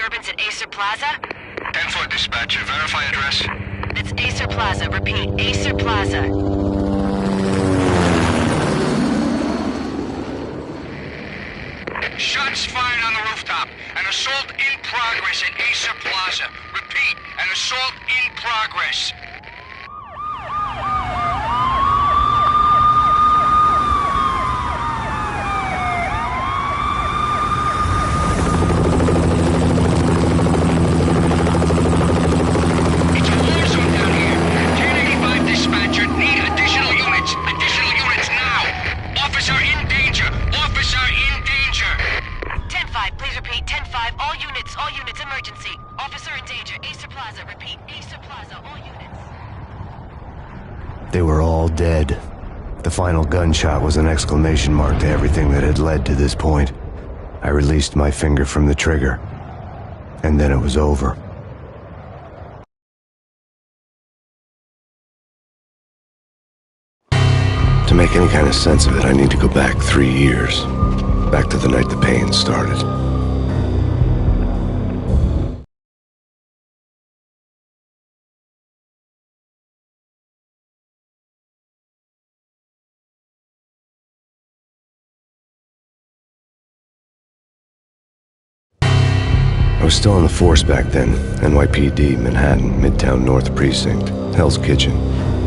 disturbance at Acer Plaza? 10-4 dispatcher. Verify address. It's Acer Plaza. Repeat, Acer Plaza. Shots fired on the rooftop. An assault in progress at Acer Plaza. Repeat, an assault in progress. It's a war zone down here. 1085 dispatcher. Need additional units. Additional units now. Officer in danger. Officer in danger. 10-5, please repeat. 10-5, all units, emergency. Officer in danger, Acer Plaza. Repeat, Acer Plaza, all units. They were all dead. The final gunshot was an exclamation mark to everything that had led to this point. I released my finger from the trigger, and then it was over. To make any kind of sense of it, I need to go back 3 years. Back to the night the Payne started. I was still on the force back then. NYPD, Manhattan, Midtown North Precinct, Hell's Kitchen.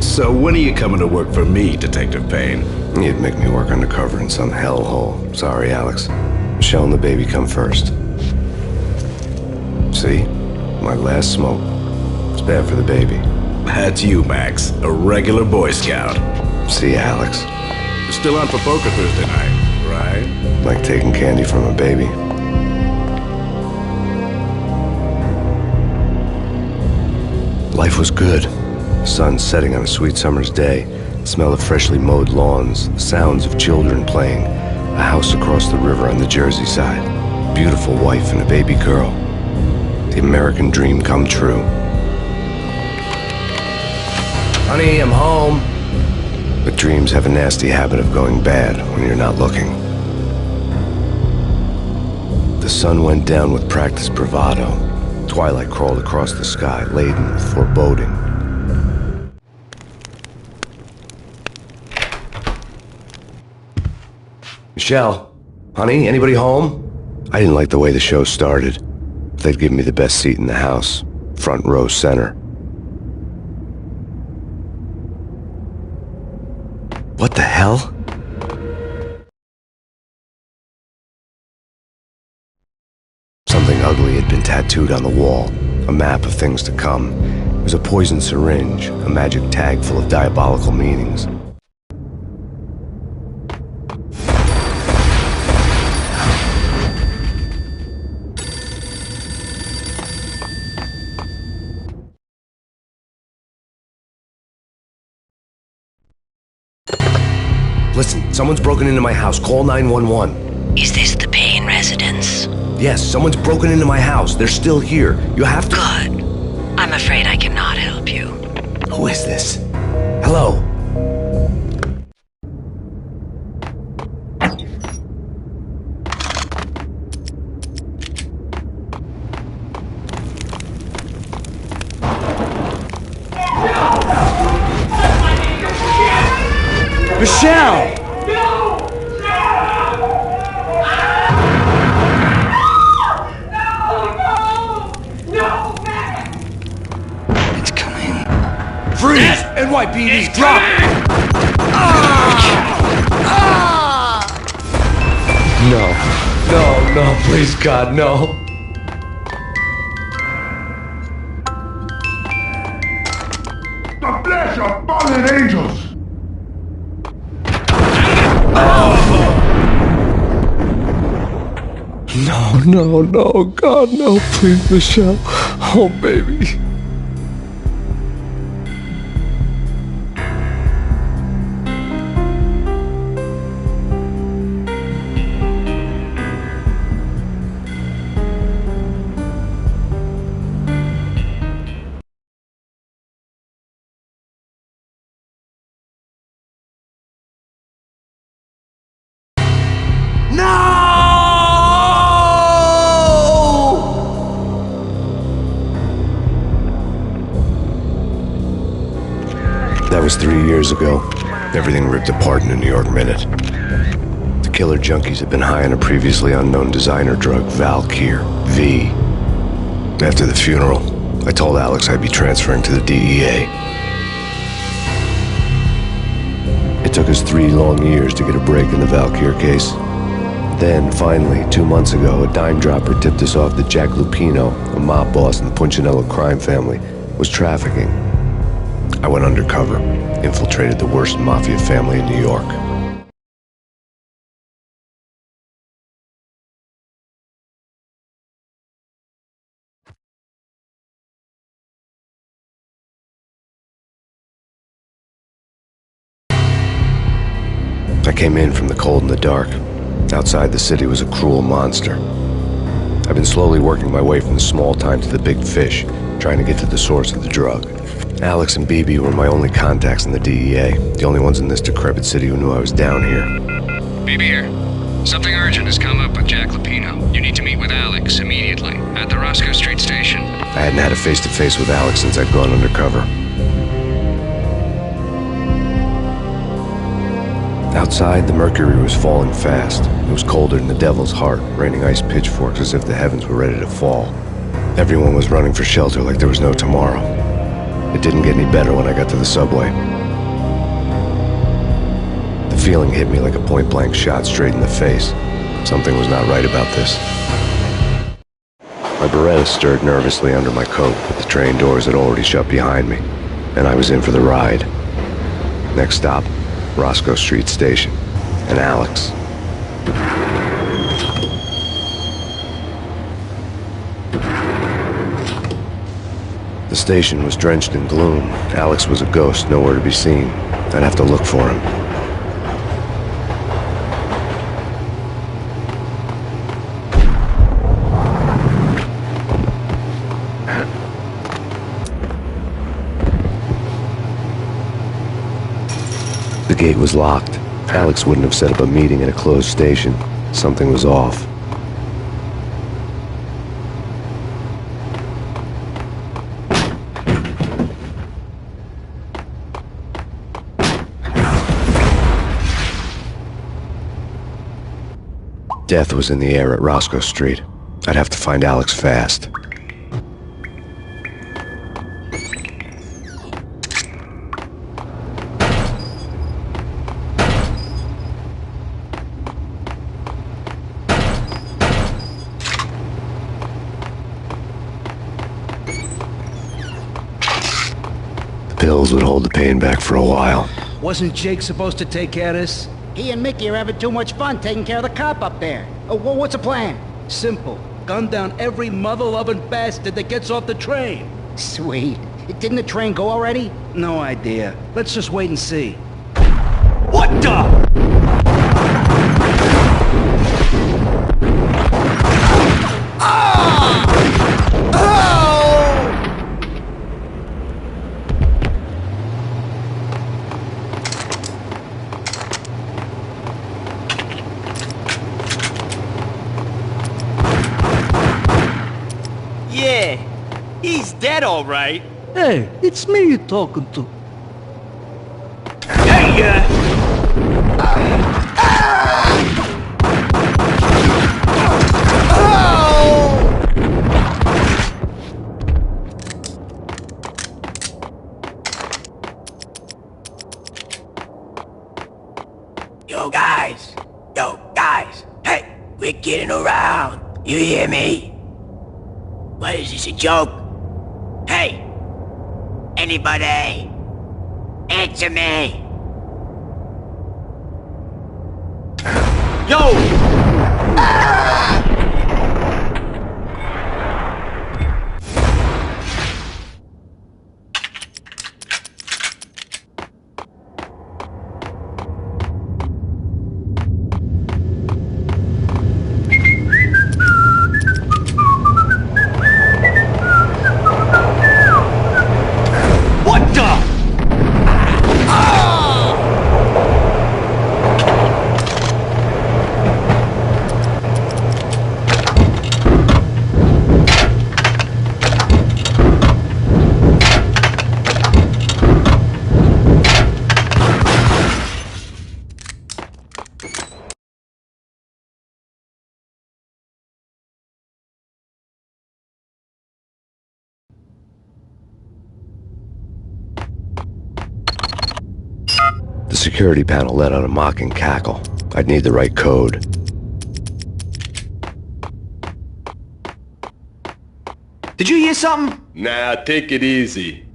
So when are you coming to work for me, Detective Payne? You'd make me work undercover in some hellhole. Sorry, Alex. Michelle and the baby come first. See? My last smoke. It's bad for the baby. That's you, Max. A regular Boy Scout. See, Alex? Still on for poker Thursday night, right? Like taking candy from a baby. Life was good. The sun setting on a sweet summer's day. The smell of freshly mowed lawns. The sounds of children playing. A house across the river on the Jersey side. Beautiful wife and a baby girl. The American dream come true. Honey, I'm home. But dreams have a nasty habit of going bad when you're not looking. The sun went down with practiced bravado. Twilight crawled across the sky, laden with foreboding. Michelle, honey, anybody home? I didn't like the way the show started. They'd give me the best seat in the house, front row center. What the hell? Something ugly had been tattooed on the wall, a map of things to come. It was a poison syringe, a magic tag full of diabolical meanings. Listen, someone's broken into my house. Call 911. Is this the Payne residence? Yes, someone's broken into my house. They're still here. You have to... Good. I'm afraid I cannot help you. Who is this? Hello? Michelle! Freeze! NYPD, drop! No, please, God, no. The flesh of fallen angels! No, God, no, please, Michelle. Oh, baby. as 3 years ago, everything ripped apart in a New York minute. The killer junkies had been high on a previously unknown designer drug, Valkyr, V. After the funeral, I told Alex I'd be transferring to the DEA. It took us 3 long years to get a break in the Valkyr case. Then, finally, 2 months ago, a dime dropper tipped us off that Jack Lupino, a mob boss in the Punchinello crime family, was trafficking. I went undercover, infiltrated the worst mafia family in New York. I came in from the cold and the dark. Outside the city was a cruel monster. I've been slowly working my way from the small time to the big fish, trying to get to the source of the drug. Alex and BB were my only contacts in the DEA, the only ones in this decrepit city who knew I was down here. BB here. Something urgent has come up with Jack Lupino. You need to meet with Alex immediately at the Roscoe Street station. I hadn't had a face-to-face with Alex since I'd gone undercover. Outside, the mercury was falling fast. It was colder than the devil's heart, raining ice pitchforks as if the heavens were ready to fall. Everyone was running for shelter like there was no tomorrow. It didn't get any better when I got to the subway. The feeling hit me like a point-blank shot straight in the face. Something was not right about this. My Beretta stirred nervously under my coat, but the train doors had already shut behind me, and I was in for the ride. Next stop, Roscoe Street Station, and Alex. The station was drenched in gloom. Alex was a ghost, nowhere to be seen. I'd have to look for him. The gate was locked. Alex wouldn't have set up a meeting at a closed station. Something was off. Death was in the air at Roscoe Street. I'd have to find Alex fast. The pills would hold the pain back for a while. Wasn't Jake supposed to take care of this? He and Mickey are having too much fun taking care of the cop up there. Oh, what's the plan? Simple. Gun down every mother-loving bastard that gets off the train. Sweet. Didn't the train go already? No idea. Let's just wait and see. What the? Yeah, he's dead all right. Hey, it's me you're talking to. Hey, Yo guys, hey, we're getting around. You hear me? What is this, a joke? Hey, anybody? Answer me. yo! security panel let out a mocking cackle. I'd need the right code. Did you hear something? Nah, take it easy.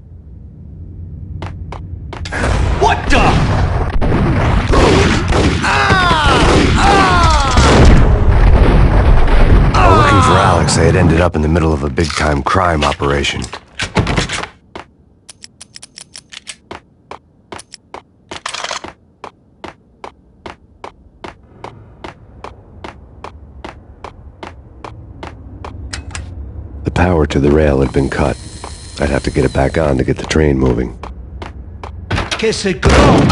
What the? While looking for Alex, they had ended up in the middle of a big-time crime operation. The power to the rail had been cut. I'd have to get it back on to get the train moving. Que se grow!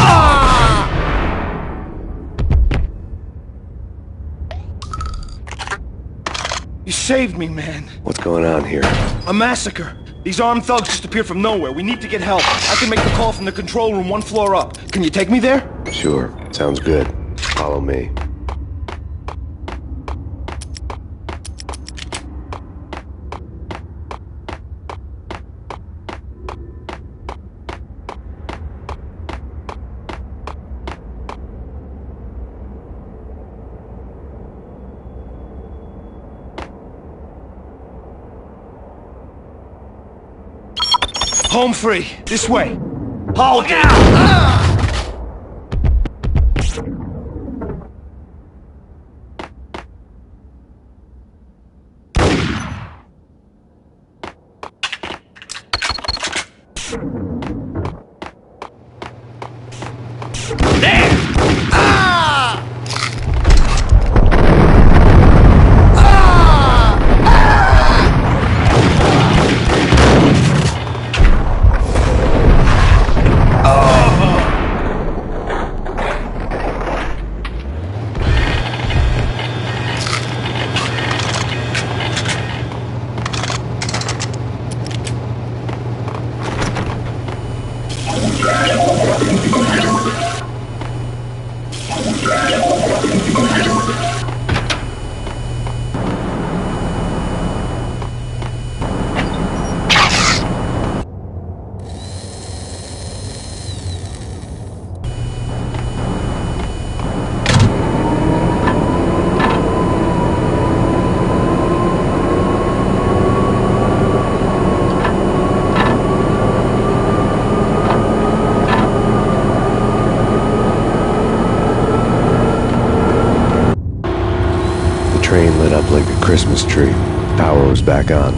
You saved me, man. What's going on here? A massacre. These armed thugs just appeared from nowhere. We need to get help. I can make the call from the control room 1 floor up. Can you take me there? Sure, sounds good. Follow me. Home free. This way. Hold it. Train lit up like a Christmas tree. Power was back on.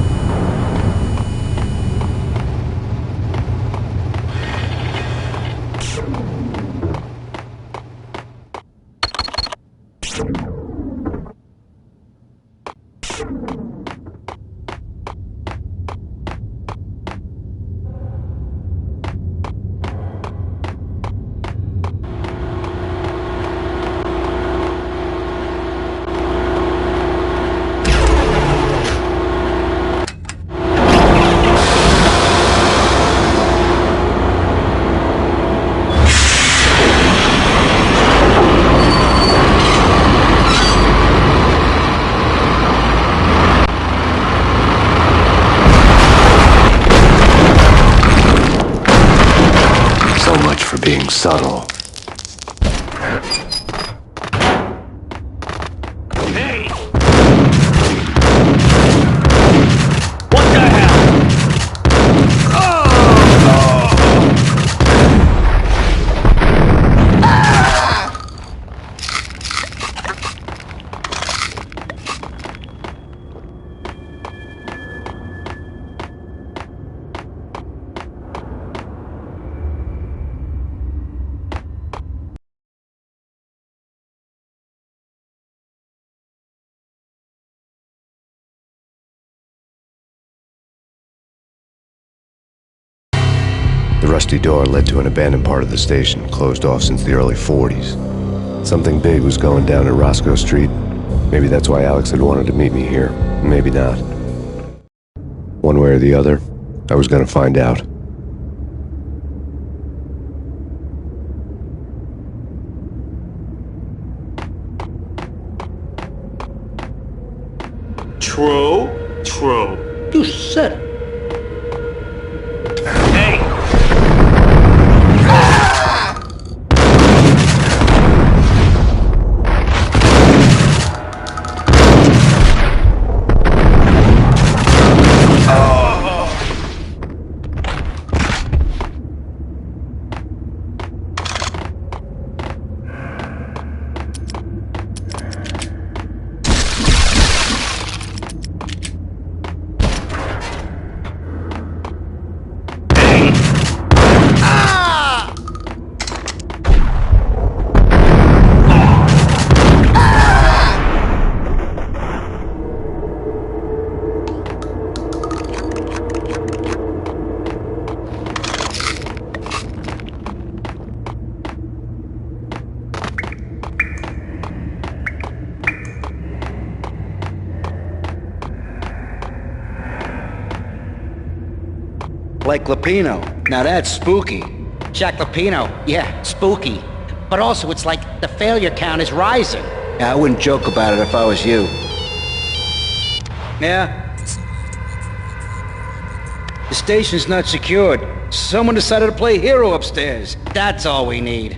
For being subtle. Hey! What the hell? The rusty door led to an abandoned part of the station, closed off since the early 40s. Something big was going down at Roscoe Street. Maybe that's why Alex had wanted to meet me here. Maybe not. One way or the other, I was gonna find out. True. You said it. Hey! like Lapino. Now that's spooky. Jack Lapino, yeah, spooky. But also, it's like the failure count is rising. Yeah, I wouldn't joke about it if I was you. Yeah? The station's not secured. Someone decided to play hero upstairs. That's all we need.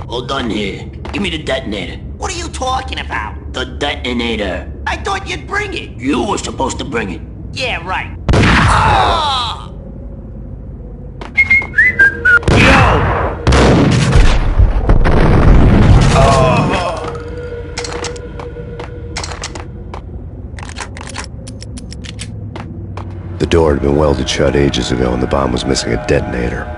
Hold on here. Give me the detonator. What are you talking about? The detonator. I thought you'd bring it. You were supposed to bring it. Yeah, right. Ah! The door had been welded shut ages ago and the bomb was missing a detonator.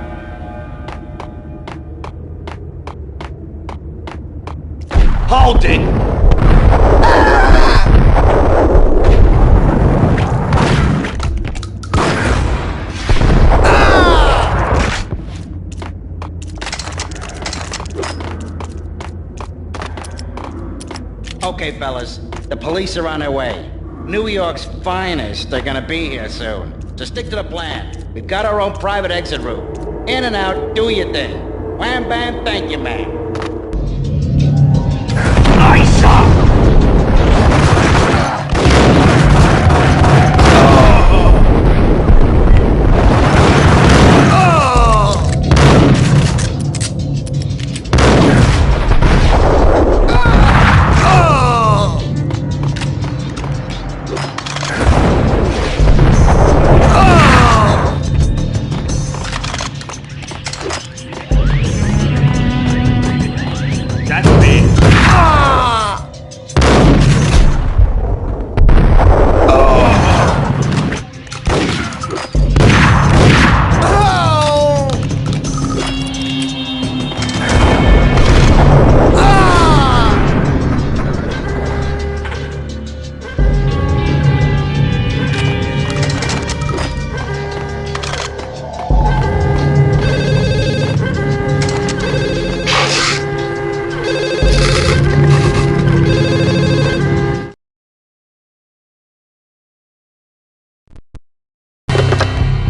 Hold it! Okay, fellas, the police are on their way. New York's finest are gonna be here soon. So stick to the plan. We've got our own private exit route. In and out, do your thing. Wham bam, thank you, man. Nice up! That's me.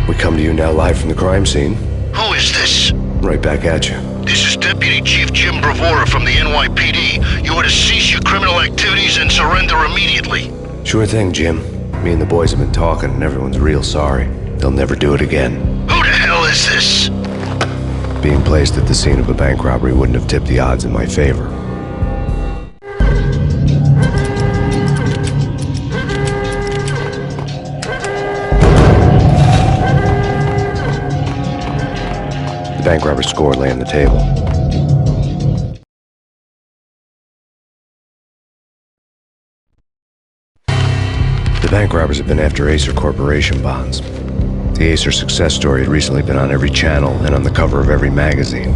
We come to you now live from the crime scene. Who is this? Right back at you. This is Deputy Chief Jim Bravura from the NYPD. You are to cease your criminal activities and surrender immediately. Sure thing, Jim. Me and the boys have been talking and everyone's real sorry. They'll never do it again. Who the hell is this? Being placed at the scene of a bank robbery wouldn't have tipped the odds in my favor. The bank robber's score lay on the table. The bank robbers have been after Acer Corporation bonds. The Acer success story had recently been on every channel and on the cover of every magazine.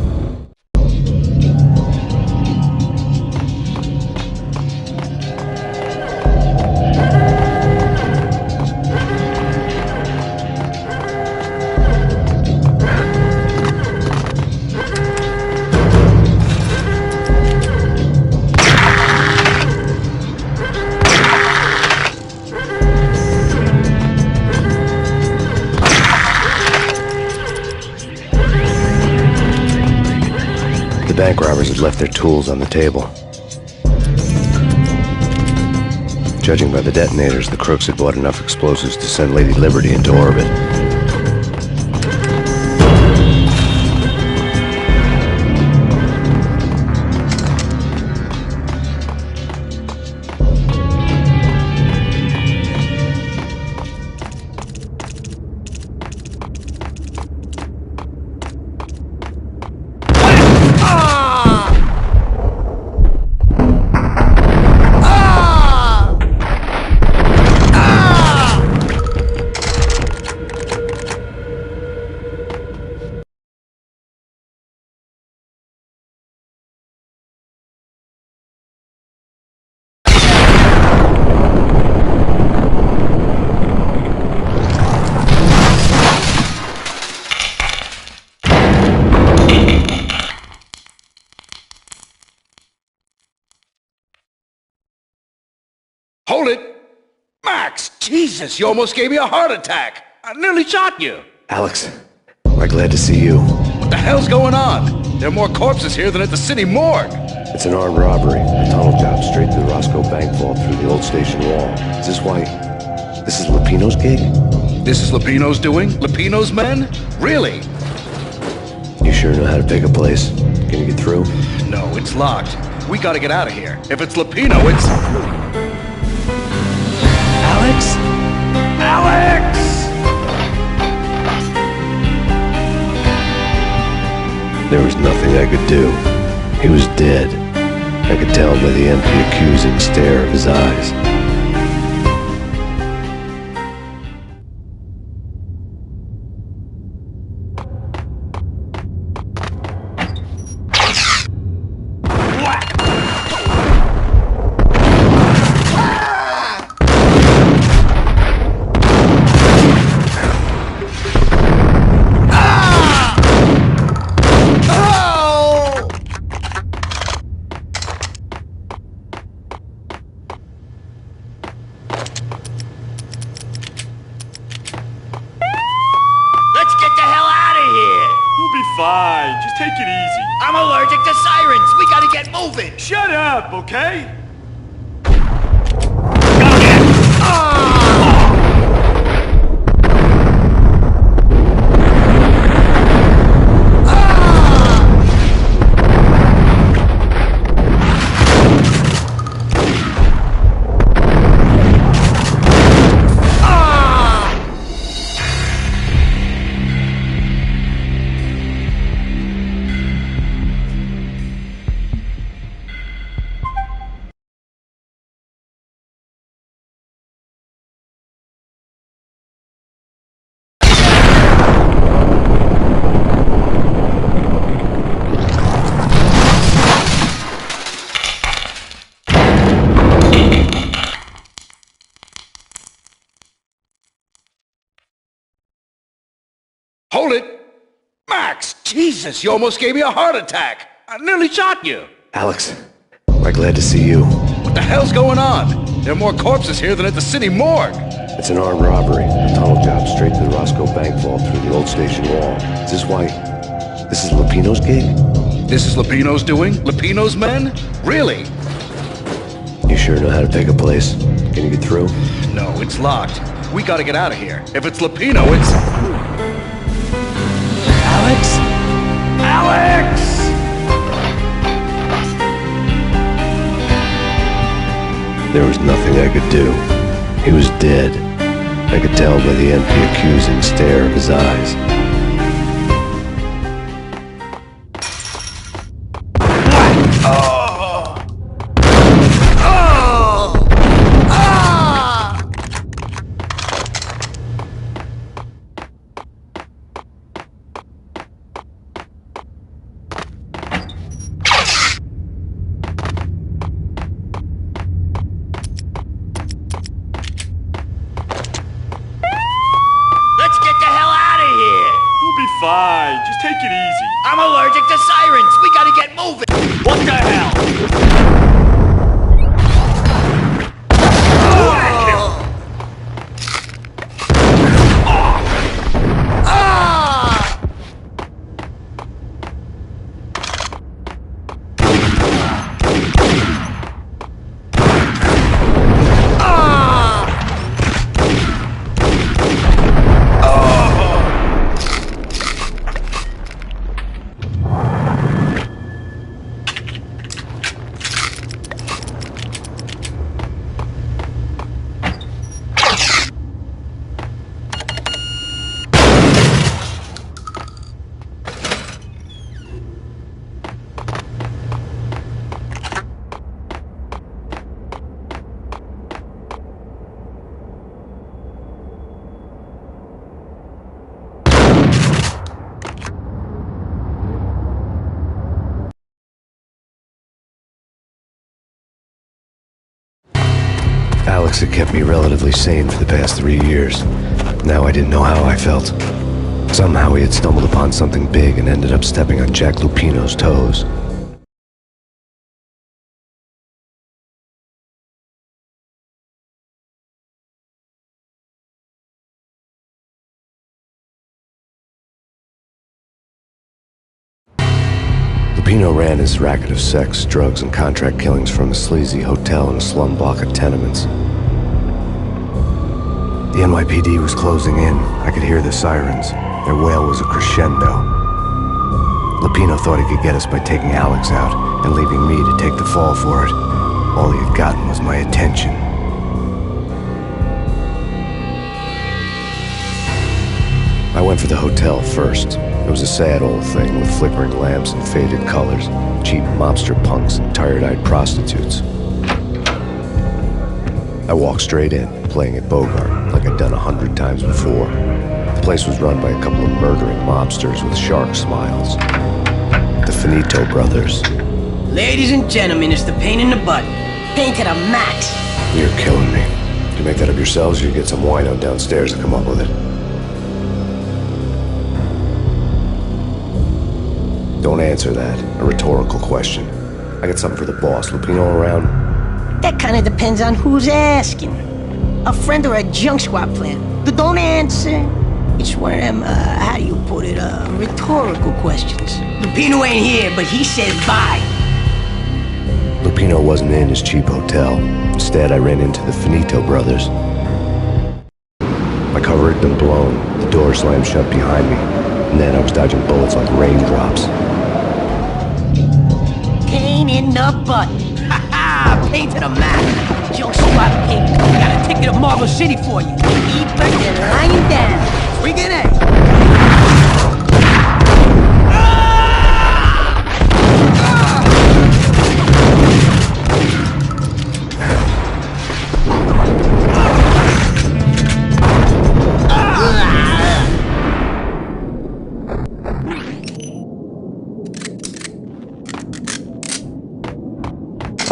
The bank robbers had left their tools on the table. Judging by the detonators, the crooks had bought enough explosives to send Lady Liberty into orbit. Hold it! Max! Jesus, you almost gave me a heart attack! I nearly shot you! Alex, we're glad to see you. What the hell's going on? There are more corpses here than at the city morgue! It's an armed robbery. A tunnel job straight to the Roscoe Bank vault through the old station wall. Is this why... this is Lupino's gig? This is Lupino's doing? Lupino's men? Really? You sure know how to pick a place? Can you get through? No, it's locked. We gotta get out of here. If it's Lupino, it's... Alex? Alex! There was nothing I could do. He was dead. I could tell by the empty, accusing stare of his eyes. Fine, just take it easy. I'm allergic to sirens. We gotta get moving. Shut up, okay? Hold it! Max! Jesus, you almost gave me a heart attack! I nearly shot you! Alex, we're glad to see you. What the hell's going on? There are more corpses here than at the city morgue! It's an armed robbery. A tunnel job straight to the Roscoe Bank vault through the old station wall. Is this why... this is Lupino's gig? This is Lupino's doing? Lupino's men? Really? You sure know how to pick a place? Can you get through? No, it's locked. We gotta get out of here. If it's Lupino, it's... Alex? Alex! There was nothing I could do. He was dead. I could tell by the empty, accusing stare of his eyes. Fine, just take it easy. I'm allergic to sirens. We gotta get moving. What the hell? Alex had kept me relatively sane for the past 3 years. Now I didn't know how I felt. Somehow he had stumbled upon something big and ended up stepping on Jack Lupino's toes. Lupino ran his racket of sex, drugs, and contract killings from a sleazy hotel in a slum block of tenements. The NYPD was closing in. I could hear the sirens. Their wail was a crescendo. Lupino thought he could get us by taking Alex out and leaving me to take the fall for it. All he had gotten was my attention. I went for the hotel first. It was a sad old thing with flickering lamps and faded colors, cheap mobster punks and tired-eyed prostitutes. I walked straight in, playing at Bogart, like I'd done 100 times before. The place was run by a couple of murdering mobsters with shark smiles. The Finito brothers. Ladies and gentlemen, it's the Payne in the butt. Payne to the max. You're killing me. Did you make that up yourselves, or you get some wino downstairs to come up with it? Don't answer that. A rhetorical question. I got something for the boss. Lupino around? That kind of depends on who's asking. A friend or a junk squad plan. Don't answer. It's one of them, how do you put it, rhetorical questions. Lupino ain't here, but he said bye. Lupino wasn't in his cheap hotel. Instead, I ran into the Finito brothers. My cover had been blown. The door slammed shut behind me. And then I was dodging bullets like raindrops. Payne in the butt. Ha ha! Payne to the max. Junk squad pig. Got a ticket to Marble City for you. Eat first and lying down. Freaking A.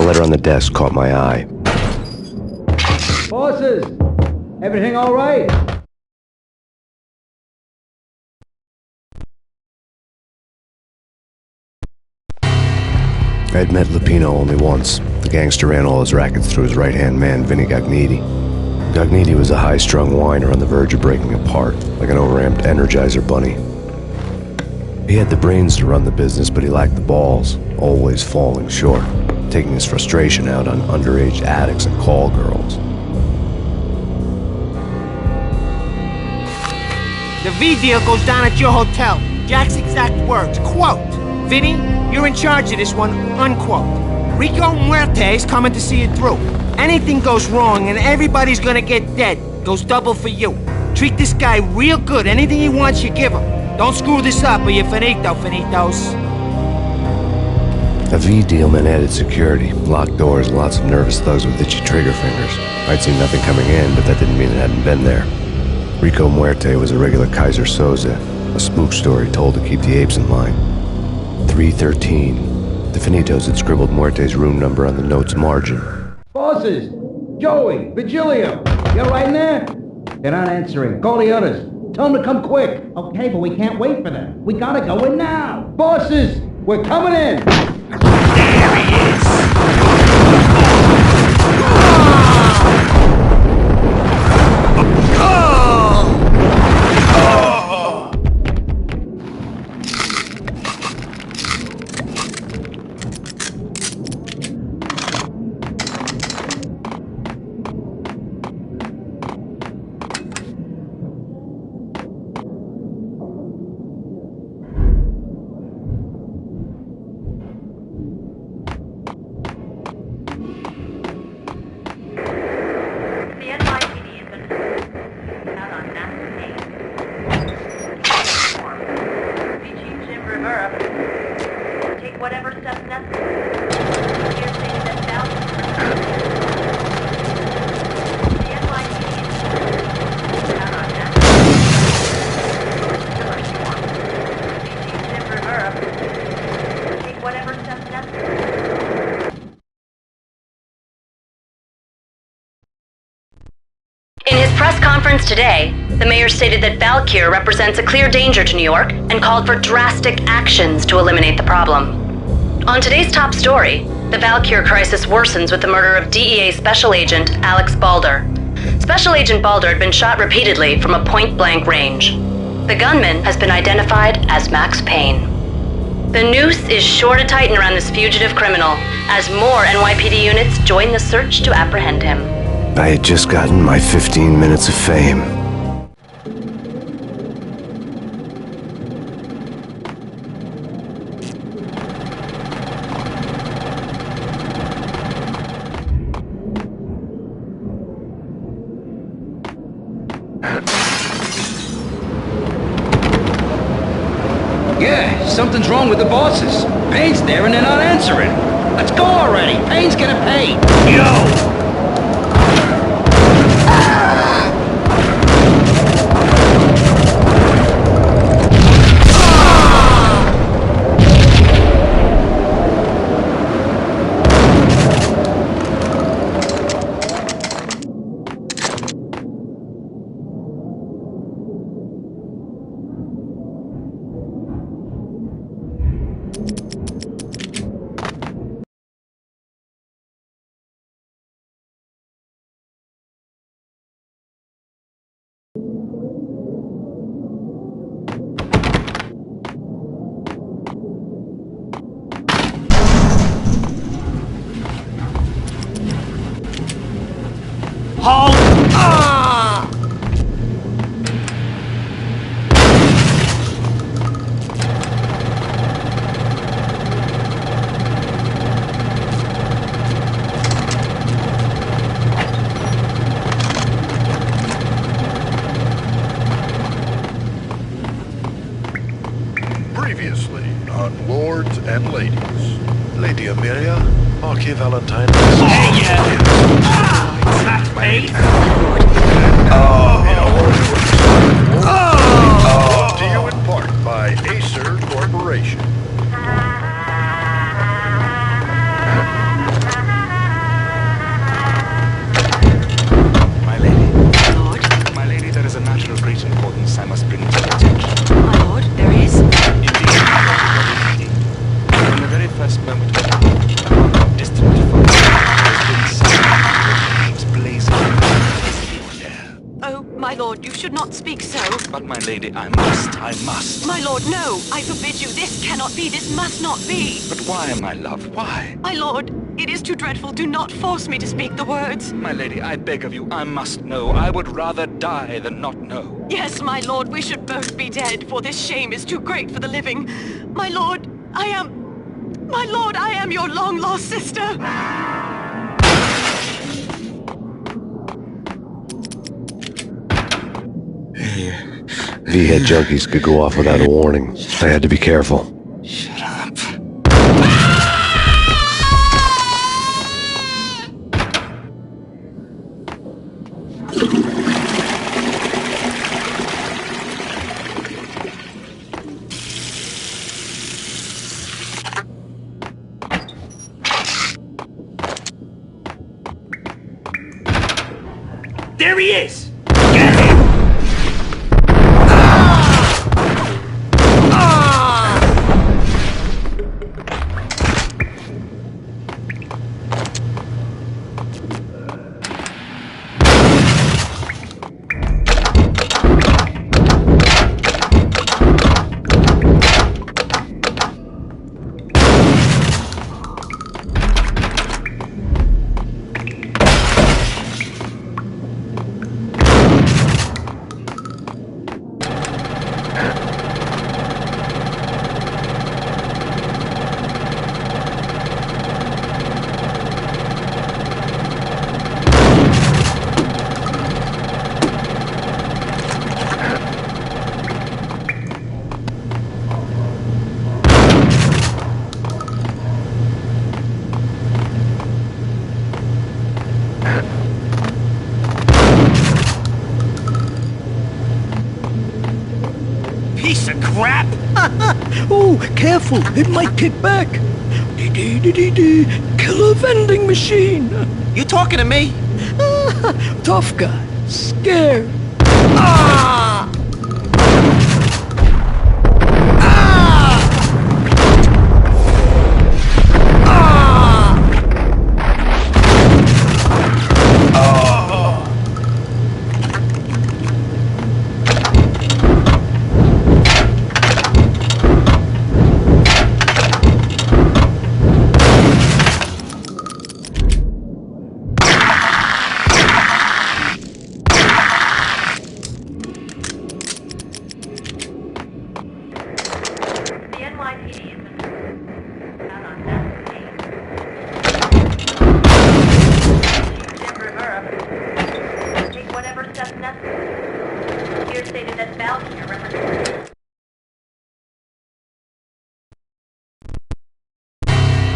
A letter on the desk caught my eye. Bosses! Everything all right? I had met Lupino only once. The gangster ran all his rackets through his right-hand man, Vinny Gagniti. Gagniti was a high-strung whiner on the verge of breaking apart, like an overamped Energizer bunny. He had the brains to run the business, but he lacked the balls, always falling short, taking his frustration out on underage addicts and call girls. The V deal goes down at your hotel. Jack's exact words, quote, "Vinny, you're in charge of this one," unquote. Rico Muerte's coming to see it through. Anything goes wrong and everybody's gonna get dead. Goes double for you. Treat this guy real good. Anything he wants, you give him. Don't screw this up or you're finito, finitos. A V deal meant added security, locked doors, and lots of nervous thugs with itchy trigger fingers. I'd seen nothing coming in, but that didn't mean it hadn't been there. Rico Muerte was a regular Kaiser Soze, a spook story told to keep the apes in line. 313. The Finitos had scribbled Muerte's room number on the note's margin. Bosses! Joey! Vigilio! You all right in there? They're not answering. Call the others. Tell them to come quick. Okay, but we can't wait for them. We gotta go in now. Bosses! We're coming in! There he is! Whatever steps necessary. press conference today, the mayor stated that Valkyr represents a clear danger to New York and called for drastic actions to eliminate the problem. On today's top story, the Valkyr crisis worsens with the murder of DEA Special Agent Alex Balder. Special Agent Balder had been shot repeatedly from a point-blank range. The gunman has been identified as Max Payne. The noose is sure to tighten around this fugitive criminal as more NYPD units join the search to apprehend him. I had just gotten my 15 minutes of fame. Yeah, something's wrong with the bosses. Payne's there and they're not answering. Let's go already. Payne's gonna pay. Yo! Halt! Previously on Lords and Ladies. Lady Amelia, Marquis Valentine. Hey, that's me. To you in part by Acer Corporation. My lady. Lord. My lady, there is a matter of great importance I must bring to your attention. My lord, there is. Indeed, from the very first moment upon distant flames blazing in the air. Oh, my lord, you should not speak so. But my lady, I must. My lord, no. I forbid you. This cannot be. This must not be. But why, my love, why? My lord, it is too dreadful. Do not force me to speak the words. My lady, I beg of you, I must know. I would rather die than not know. Yes, my lord, we should both be dead, for this shame is too great for the living. My lord, I am your long-lost sister. V-head junkies could go off without a warning. I had to be careful. Shut up. There he is! Get him! Piece of crap! Oh, careful, it might kick back. Killer vending machine. You talking to me? Tough guy. Scared.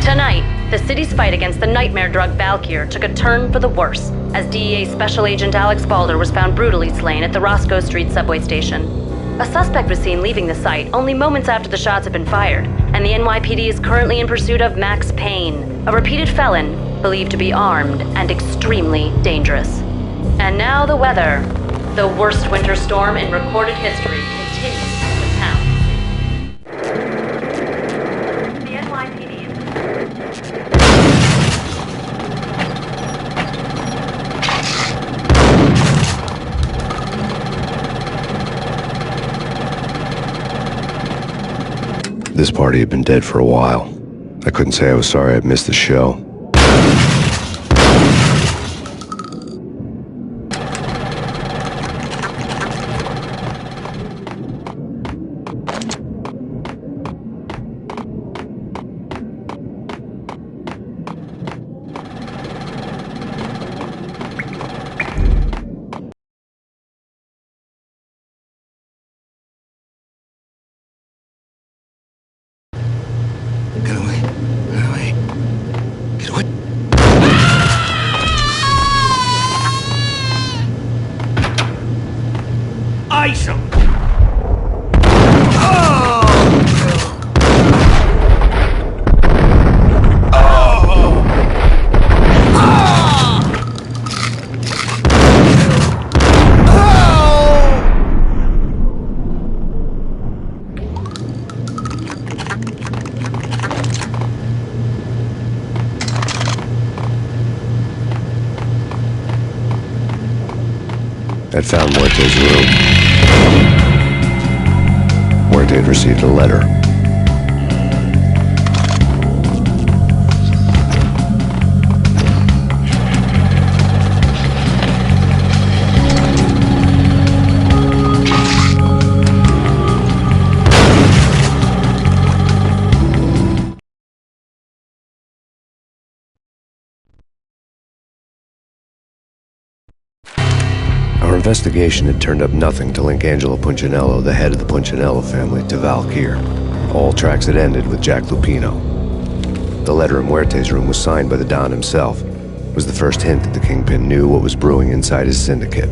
Tonight, the city's fight against the nightmare drug Valkyr took a turn for the worse, as DEA Special Agent Alex Balder was found brutally slain at the Roscoe Street subway station. A suspect was seen leaving the site only moments after the shots had been fired, and the NYPD is currently in pursuit of Max Payne, a repeated felon believed to be armed and extremely dangerous. And now the weather. The worst winter storm in recorded history continues to pound. The NYPD is... This party had been dead for a while. I couldn't say I was sorry I'd missed the show. Ice 'em! I'd found Muerte's room. Muerte had received a letter. Our investigation had turned up nothing to link Angelo Punchinello, the head of the Punchinello family, to Valkyr. All tracks had ended with Jack Lupino. The letter in Muerte's room was signed by the Don himself. It was the first hint that the Kingpin knew what was brewing inside his syndicate.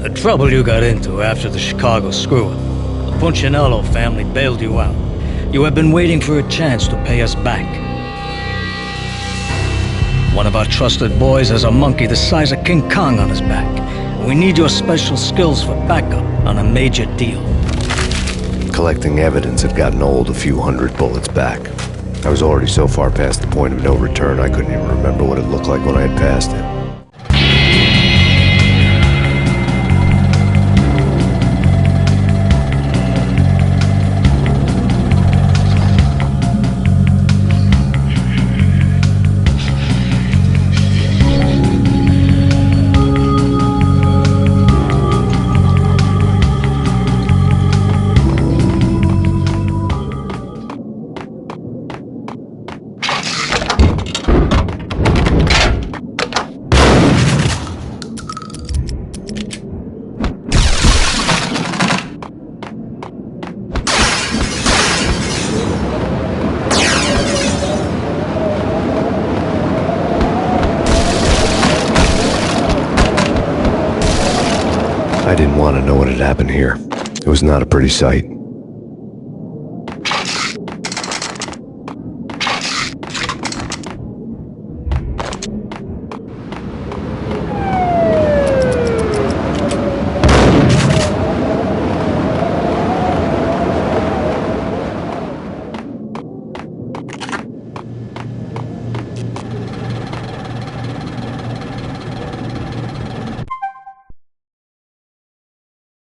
The trouble you got into after the Chicago screw-up. The Punchinello family bailed you out. You have been waiting for a chance to pay us back. One of our trusted boys has a monkey the size of King Kong on his back. We need your special skills for backup on a major deal. Collecting evidence had gotten old a few hundred bullets back. I was already so far past the point of no return I couldn't even remember what it looked like when I had passed it. I didn't want to know what had happened here. It was not a pretty sight.